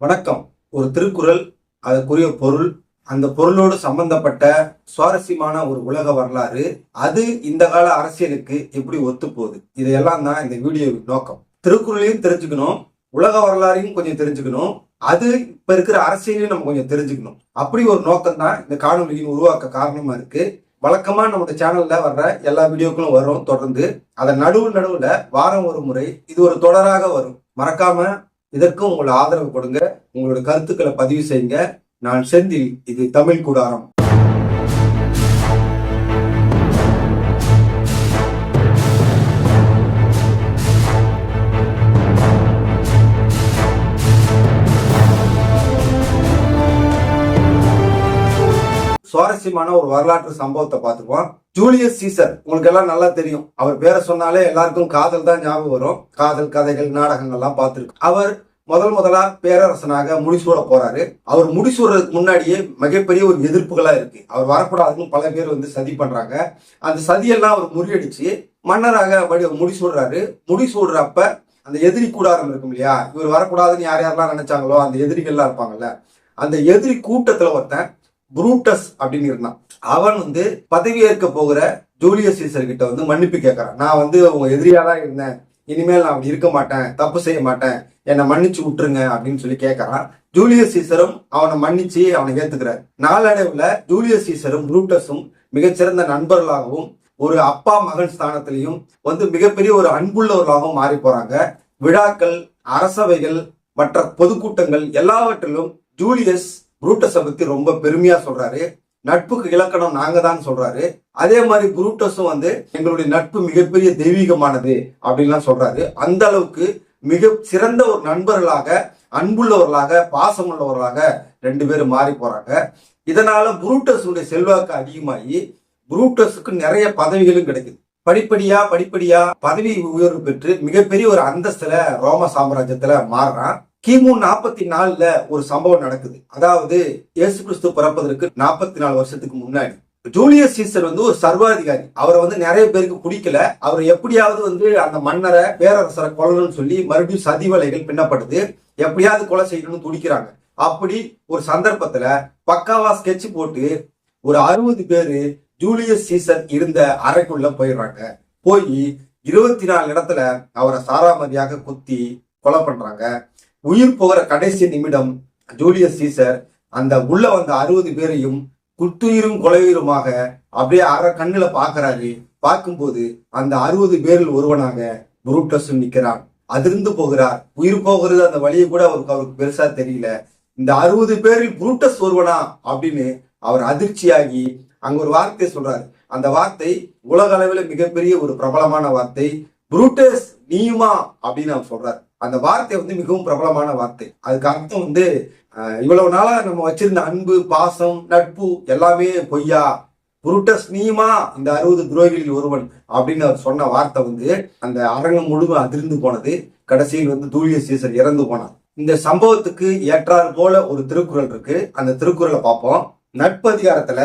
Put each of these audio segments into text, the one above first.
வணக்கம். ஒரு திருக்குறள், அதற்குரிய பொருள், அந்த பொருளோடு சம்பந்தப்பட்ட சுவாரஸ்யமான ஒரு உலக வரலாறு, அது இந்த கால அரசியலுக்கு எப்படி ஒத்து போகுது, இதையெல்லாம் தான் இந்த வீடியோ நோக்கம். திருக்குறளையும் தெரிஞ்சுக்கணும், உலக வரலாறையும் கொஞ்சம் தெரிஞ்சுக்கணும், அது இப்ப இருக்கிற அரசியலையும் நம்ம கொஞ்சம் தெரிஞ்சுக்கணும். அப்படி ஒரு நோக்கம் தான் இந்த காணொலியின் உருவாக்க காரணமா இருக்கு. வழக்கமா நம்ம சேனல்ல வர்ற எல்லா வீடியோக்களும் வரும் தொடர்ந்து. அதன் நடுவுல வாரம் ஒரு முறை இது ஒரு தொடராக வரும். மறக்காம இதற்கும் உங்களை ஆதரவு கொடுங்க, உங்களோட கருத்துக்களை பதிவு செய்யுங்க. நான் செந்தில், இது தமிழ் கூடாரம். சுவாரஸ்யமான ஒரு வரலாற்று சம்பவத்தை பார்த்துக்குவோம். ஜூலியஸ் சீசர் உங்களுக்கு எல்லாம் நல்லா தெரியும். அவர் பேரை சொன்னாலே எல்லாருக்கும் காதல் தான் ஞாபகம் வரும். காதல் கதைகள், நாடகங்கள்லாம் பார்த்துருக்கு. அவர் முதலா பேரரசனாக முடிசூட போறாரு. அவர் முடிசூடுறதுக்கு முன்னாடியே மிகப்பெரிய ஒரு எதிர்ப்புகளா இருக்கு. அவர் வரக்கூடாதுன்னு பல பேர் சதி பண்றாங்க. அந்த சதியெல்லாம் அவர் முறியடிச்சு மன்னராக முடிசூடுறாரு. முடிசூடுறப்ப அந்த எதிரி கூடாரம் இருக்கும் இல்லையா, இவர் வரக்கூடாதுன்னு யார் யாரெல்லாம் நினைச்சாங்களோ அந்த எதிரிகள்லாம் இருப்பாங்கல்ல, அந்த எதிரி கூட்டத்துல ஒருத்தன் புரூட்டஸ் அப்படின்னு இருந்தான். அவன் பதவி ஏற்க போகிற ஜூலியஸ் சீசர் கிட்ட மன்னிப்பு கேட்கறான். நான் உங்க எதிரியா தான் இருந்தேன், இனிமேல் நான் அப்படி இருக்க மாட்டேன், தப்பு செய்ய மாட்டேன், என்னை மன்னிச்சு விட்டுருங்க அப்படின்னு சொல்லி கேட்கறான். ஜூலியஸ் சீசரும் அவனை மன்னிச்சு அவனை ஏத்துக்கிறார். நாளடைவுல ஜூலியஸ் சீசரும் புரூட்டஸும் மிகச்சிறந்த நண்பர்களாகவும் ஒரு அப்பா மகன் ஸ்தானத்திலையும் மிகப்பெரிய ஒரு அன்புள்ளவர்களாகவும் மாறி போறாங்க. விழாக்கள், அரசவைகள், மற்ற பொதுக்கூட்டங்கள் எல்லாவற்றிலும் ஜூலியஸ் புரூட்டஸை பத்தி ரொம்ப பெருமையா சொல்றாரு. நட்புக்கு இலக்கணம் நாங்க தான் சொல்றாரு. அதே மாதிரி புரூட்டஸும் எங்களுடைய நட்பு மிகப்பெரிய தெய்வீகமானது அப்படின்லாம் சொல்றாரு. அந்த அளவுக்கு மிக சிறந்த ஒரு நண்பர்களாக, அன்புள்ளவர்களாக, பாசமுள்ளவர்களாக ரெண்டு பேரும் மாறி போறாங்க. இதனால புரூட்டஸுடைய செல்வாக்கு அதிகமாகி புரூட்டஸுக்கு நிறைய பதவிகளும் கிடைக்குது. படிப்படியா பதவி உயர்வு பெற்று மிகப்பெரிய ஒரு அந்தஸ்துல ரோம சாம்ராஜ்யத்துல மாறுறான். கிமு 44ல ஒரு சம்பவம் நடக்குது. அதாவது இயேசு கிறிஸ்து பிறப்பதற்கு 44 வருஷத்துக்கு முன்னாடி ஜூலியஸ் சீசர் ஒரு சர்வாதிகாரி. அவரை நிறைய பேருக்கு பிடிக்கல. அவர் எப்படியாவது அந்த மன்னரை, பேரரசரை கொல்லணும்னு சொல்லி மறுபடியும் சதி வலைகள் பின்னப்படுது. எப்படியாவது கொலை செய்யணும்னு துடிக்கிறாங்க. அப்படி ஒரு சந்தர்ப்பத்துல பக்காவா ஸ்கெட்ச் போட்டு ஒரு 60 பேரு ஜூலியஸ் சீசர் இருந்த அறைக்குள்ள போயிடுறாங்க. போய் 24 இடத்துல அவரை சாராமதியாக குத்தி கொலை பண்றாங்க. உயிர் போகிற கடைசி நிமிடம் ஜூலியஸ் சீசர் அந்த உள்ள 60 பேரையும் குத்துயிரும் கொலையுயிருமாக அப்படியே அரை கண்ணுல பாக்குறாரு. பார்க்கும்போது அந்த 60 பேரில் ஒருவனாக புரூட்டஸ் நிக்கிறான். அதிர்ந்து போகிறார். உயிர் போகிறது அந்த வழியை கூட அவருக்கு பெருசா தெரியல. இந்த 60 பேரில் புரூட்டஸ் ஒருவனா அப்படின்னு அவர் அதிர்ச்சியாகி அங்க ஒரு வார்த்தையை சொல்றாரு. அந்த வார்த்தை உலக அளவில் மிகப்பெரிய ஒரு பிரபலமான வார்த்தை. புரூட்டஸ் நீயுமா அப்படின்னு அவர் சொல்றாரு. அந்த வார்த்தை மிகவும் பிரபலமான வார்த்தை. அதுக்கு அர்த்தம் இவ்வளவு நாளா நம்ம வச்சிருந்த அன்பு, பாசம், நட்பு எல்லாமே பொய்யா, புரூட்டஸ் நீயுமா இந்த 60 துரோகிகளில் ஒருவன் அப்படின்னு அவர் சொன்ன வார்த்தை அந்த அரங்கம் முழுவதும் அதிர்ந்து போனது. கடைசியில் ஜூலியஸ் சீசர் இறந்து போனார். இந்த சம்பவத்துக்கு ஏற்றாறு போல ஒரு திருக்குறள் இருக்கு. அந்த திருக்குறளை பார்ப்போம். நட்பதிகாரத்துல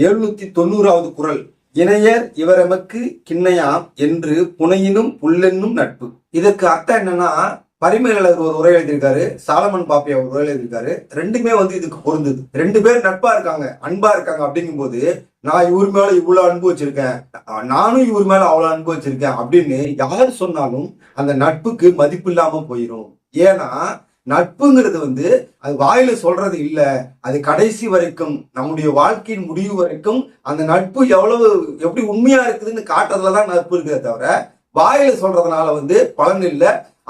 790வது குறள், இணையர் இவரெமக்கு கிண்ணையாம் என்று புனையினும் புல்லென்னும் நட்பு. இதற்கு அர்த்தம் என்னன்னா, பரிமேலழகர் ஒரு உரை எழுதியிருக்காரு, சாலமன் பாப்பையா ஒரு உரை எழுதியிருக்காரு. ரெண்டுமே இதுக்கு பொருந்தது. ரெண்டு பேர் நட்பா இருக்காங்க, அன்பா இருக்காங்க. அப்படிங்கும் போது நான் இவர் மேல இவ்வளவு அன்பு வச்சிருக்கேன், நானும் இவர் மேல அவ்வளவு அன்பு வச்சிருக்கேன் அப்படின்னு யார் சொன்னாலும் அந்த நட்புக்கு மதிப்பு இல்லாம போயிடும். ஏன்னா நட்புங்கிறது அது வாயில சொல்றது இல்ல, அது கடைசி வரைக்கும், நம்முடைய வாழ்க்கையின் முடிவு வரைக்கும் அந்த நட்பு எப்படி உண்மையா இருக்குதுன்னு காட்டுறதுலதான் நட்பு இருக்கிறத தவிர வாயில சொல்றதுனால பலன் இல்ல.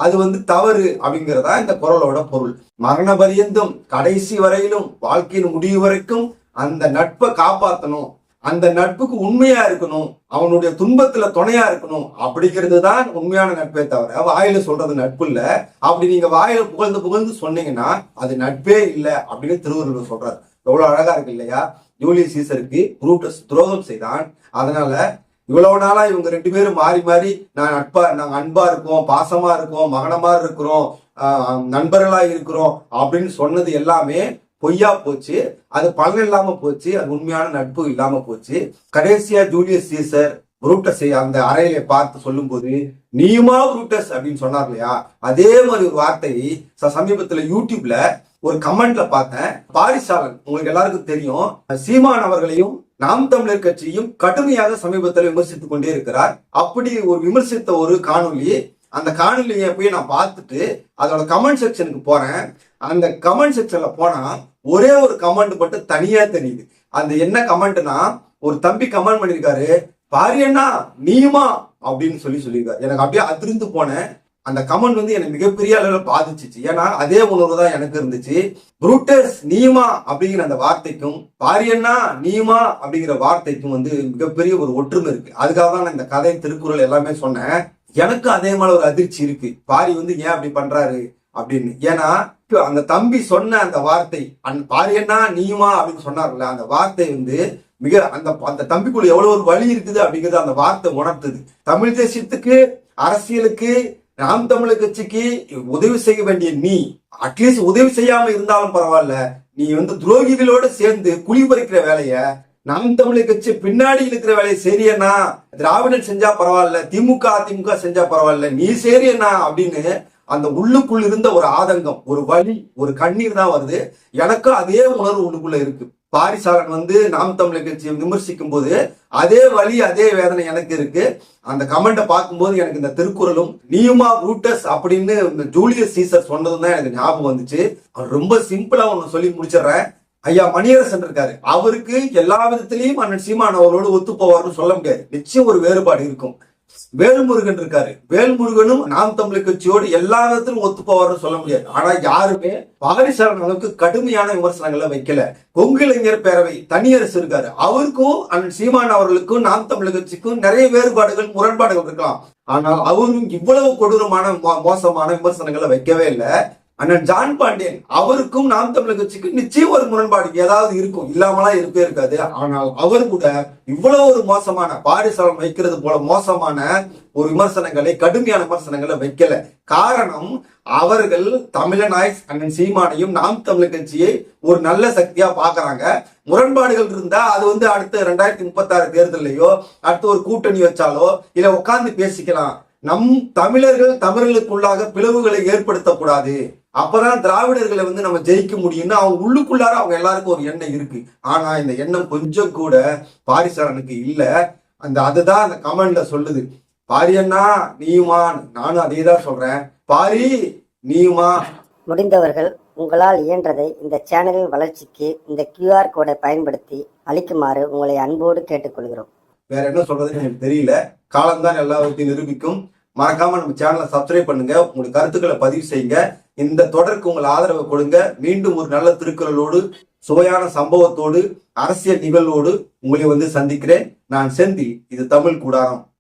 அது தவறு அப்படிங்கிறதா இந்த குறளோட பொருள். மரண பரியந்தம், கடைசி வரையிலும், வாழ்க்கையின் முடிவு வரைக்கும் அந்த நட்பை காப்பாற்றணும், அந்த நட்புக்கு உண்மையா இருக்கணும், அவனுடைய துன்பத்துல துணையா இருக்கணும். அப்படிங்கிறது தான் உண்மையான நட்பே தவிர வாயில சொல்றது நட்பு இல்ல. அப்படி நீங்க வாயில புகழ்ந்து சொன்னீங்கன்னா அது நட்பே இல்லை அப்படின்னு திருவள்ளுவர் சொல்றாரு. எவ்வளவு அழகா இருக்கு இல்லையா? ஜூலியஸ் சீசருக்கு புரூட்டஸ் துரோகம் செய்தான். அதனால இவ்வளவு நாளா இவங்க ரெண்டு பேரும் மாறி நாங்க அன்பா இருக்கோம், பாசமா இருக்கோம், மகனமா இருக்கிறோம், நண்பர்களா இருக்கிறோம் அப்படின்னு சொன்னது எல்லாமே பொய்யா போச்சு. அது பலன் இல்லாம போச்சு. அது உண்மையான நட்பு இல்லாம போச்சு. கடைசியா ஜூலியஸ் சீசர் புரூட்டஸை அந்த அறையில பார்த்து சொல்லும்போது நீயுமா புரூட்டஸ் அப்படின்னு சொன்னார் இல்லையா, அதே மாதிரி ஒரு வார்த்தையை சமீபத்துல யூடியூப்ல ஒரு கமெண்ட்ல பார்த்தேன். பாரிசாலன் உங்களுக்கு எல்லாருக்கும் தெரியும், சீமான் அவர்களையும் நாம் தமிழர் கட்சியும் கடுமையாக சமீபத்தில் விமர்சித்துக் கொண்டே இருக்கிறார். அப்படி ஒரு விமர்சித்த ஒரு காணொலி, அந்த காணொலியை போய் நான் பார்த்துட்டு அதோட கமெண்ட் செக்ஷனுக்கு போறேன். அந்த கமெண்ட் செக்ஷன்ல போனா ஒரே ஒரு கமெண்ட் மட்டும் தனியா தெரியுது. அந்த என்ன கமெண்ட்னா, ஒரு தம்பி கமெண்ட் பண்ணிருக்காரு, பாரியண்ணா நீயுமா அப்படின்னு சொல்லியிருக்காரு. எனக்கு அப்படியே அதிர்ந்து போனேன். அந்த கமெண்ட் வந்து எனக்கு மிகப்பெரிய அளவில் பாதிச்சிச்சு. ஏன்னா அதே உணர்வு தான் எனக்கு இருந்துச்சு. புரூட்டஸ் நீயுமா அப்படிங்கிற அந்த வார்த்தைக்கும் பாரியண்ணா நீயுமா அப்படிங்கிற வார்த்தைக்கும் வந்து மிகப்பெரிய ஒரு ஒற்றுமை இருக்கு. அதுக்காக தான் நான் இந்த கதை, திருக்குறள் எல்லாமே சொன்னேன். எனக்கு அதே மாதிரி ஒரு அதிர்ச்சி இருக்கு, பாரி வந்து ஏன் அப்படி பண்றாரு அப்படின்னு. ஏன்னா அந்த தம்பி சொன்ன அந்த வார்த்தை, பாரியண்ணா நீயுமா அப்படின்னு சொன்னார்ல, அந்த வார்த்தை வந்து மிக அந்த தம்பிக்குள்ள எவ்வளவு ஒரு வழி இருக்குது அப்படிங்கிறது அந்த வார்த்தை உணர்த்துது. தமிழ் தேசியத்துக்கு, அரசியலுக்கு, நாம் தமிழர் கட்சிக்கு உதவி செய்ய வேண்டிய நீ அட்லீஸ்ட் உதவி செய்யாம இருந்தாலும் பரவாயில்ல, நீ வந்து துரோகிகளோட சேர்ந்து குழி பறிக்கிற வேலைய, நாம் தமிழர் கட்சி பின்னாடி இருக்கிற வேலையை சரியண்ணா, திராவிடர் செஞ்சா பரவாயில்ல, திமுக அதிமுக செஞ்சா பரவாயில்ல, நீ சரியண்ணா அப்படின்னு அந்த உள்ளுக்குள்ள இருந்த ஒரு ஆதங்கம், ஒரு வலி, ஒரு கண்ணீர் தான் வருது. எனக்கும் அதே உணர்வு உள்ளுக்குள்ள இருக்கு. பாரிசாலன் வந்து நாம் தமிழர் கட்சியை விமர்சிக்கும் போது அதே வலி, அதே வேதனை எனக்கு இருக்கு. அந்த கமெண்ட்டை பார்க்கும்போது எனக்கு இந்த திருக்குறளும் நீயுமா புரூட்டஸ் அப்படின்னு ஜூலியஸ் சீசர் சொன்னதும் தான் எனக்கு ஞாபகம் வந்துச்சு. அவர் ரொம்ப சிம்பிளா ஒன்னு சொல்லி முடிச்சிடுறேன். ஐயா மணியரசன் இருக்காரு, அவருக்கு எல்லா விதத்திலையும் அண்ணன் சீமான் அவரோடு ஒத்து போவார்னு சொல்ல முடியாது. நிச்சயம் ஒரு வேறுபாடு இருக்கும். வேல்முருகன் இருக்காரு, வேல்முருகனும் நாம் தமிழர் கட்சியோடு எல்லா விதத்திலும் ஒத்து போவார்னு சொல்ல முடியாது. ஆனா யாருமே பாரிசாலன் அளவுக்கு கடுமையான விமர்சனங்களை வைக்கல. கொங்கு இளைஞர் பேரவை தனியரசு இருக்காரு, அவருக்கும் அண்ணன் சீமான் அவர்களுக்கும் நாம் தமிழர் கட்சிக்கும் நிறைய வேறுபாடுகள், முரண்பாடுகள் இருக்கலாம். ஆனால் அவரும் இவ்வளவு கொடூரமான மோசமான விமர்சனங்களை வைக்கவே இல்லை. அண்ணன் ஜான் பாண்டியன் அவருக்கும் நாம் தமிழர் கட்சிக்கு நிச்சயம் ஒரு முரண்பாடு ஏதாவது இருக்கும், இல்லாமலாம் இருக்கவே இருக்காது. ஆனால் அவர் கூட இவ்வளவு ஒரு மோசமான, பாரிசாலன் வைக்கிறது போல மோசமான ஒரு விமர்சனங்களை, கடுமையான விமர்சனங்களை வைக்கல. காரணம், அவர்கள் தமிழனாய் அண்ணன் சீமானையும் நாம் தமிழர் கட்சியை ஒரு நல்ல சக்தியா பாக்குறாங்க. முரண்பாடுகள் இருந்தா அது வந்து அடுத்த 2036 தேர்தலையோ அடுத்து ஒரு கூட்டணி வச்சாலோ இல்ல உட்கார்ந்து பேசிக்கலாம். நம் தமிழர்களுக்குள்ளாக பிளவுகளை ஏற்படுத்தக்கூடாது, அப்பதான் திராவிடர்களை வந்து நம்ம ஜெயிக்க முடியும்னு அவங்க உள்ளுக்குள்ளார அவங்க எல்லாருக்கும் ஒரு எண்ணம் இருக்கு. ஆனா இந்த எண்ணம் கொஞ்சம் கூட பாரிசாலனுக்கு இல்ல. அதுதான் அந்த கமெண்ட்ல சொல்லுது, பாரியண்ணா நீயுமா. நானும் அதே தான் சொல்றேன், பாரி நீயுமா. முடிந்தவர்கள் உங்களால் இயன்றதை இந்த சேனலின் வளர்ச்சிக்கு இந்த QR கோடை பயன்படுத்தி அளிக்குமாறு உங்களை அன்போடு கேட்டுக்கொள்கிறோம். வேற என்ன சொல்றதுன்னு எனக்கு தெரியல. காலம்தான் எல்லாத்தையும் நிரூபிக்கும். மறக்காம நம்ம சேனலை சப்ஸ்கிரைப் பண்ணுங்க, உங்களுடைய கருத்துக்களை பதிவு செய்யுங்க. இந்த தொடருக்கு உங்கள் ஆதரவை கொடுங்க. மீண்டும் ஒரு நல்ல திருக்குறளோடு, சுவையான சம்பவத்தோடு, அரசியல் நிகழ்வோடு உங்களை வந்து சந்திக்கிறேன். நான் செந்தில். இது தமிழ் கூடாரம்.